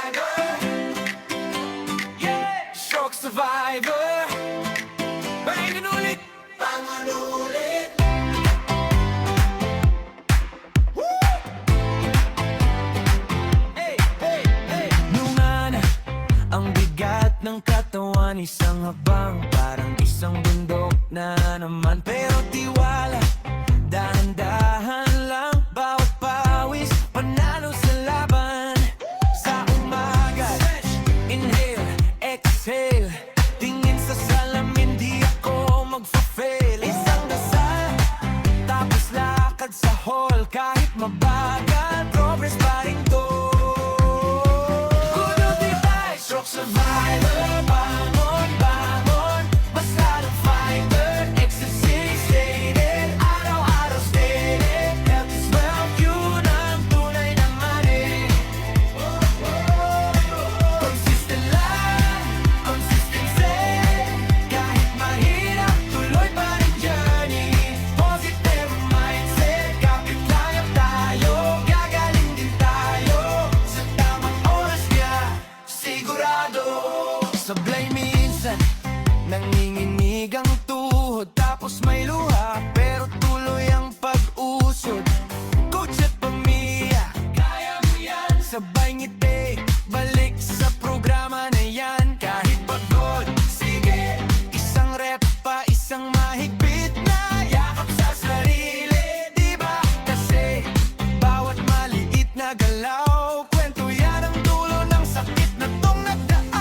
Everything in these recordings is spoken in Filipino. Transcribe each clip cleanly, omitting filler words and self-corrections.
survivor. Yeah, stroke survivor. Bangon ulit, bangon ulit. Hey, hey, hey. Nungan ang bigat ng katawan, isang habang parang isang bundok na naman. Pero tiwala, dahan-dahan lang, bawat pawis, panalo sa laban. Sa umaga, inhale, exhale, tingin sa salamin, di ako magfa-fail. Isang dasal, tapos lakad sa hall, kahit mabagal, progress pa rin to. Stroke survivor, bangon, bangon, mas lalong fighter, exercise dated, araw-araw steady, health is wealth, yun ang tunay na money. Consistent lang, consistency, kahit mahirap, tuloy pa rin journey. Positive mindset, kapit lang tayo, gagaling din tayo, sa tamang oras niya, sigurado. Sablay minsan, nanginginig ang tuhod, tapos may luha, pero tuloy ang pag-usod. Coach at pamilya, kaya mo yan. Sabay ngiti, balik sa programa na yan. Kahit pagod, sige, isang rep pa, isang mahigpit na yakap sa sarili, diba? Kasi bawat maliit na galaw, kwento yan ang dulo ng sakit na tong nagdaan.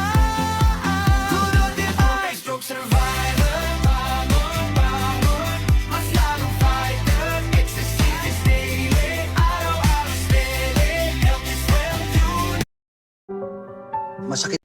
Dulo di ay stroke survivor, bangon, bangon, mas lalong fighter, exercise daily, araw-araw steady, health is wealth, yun. Masakit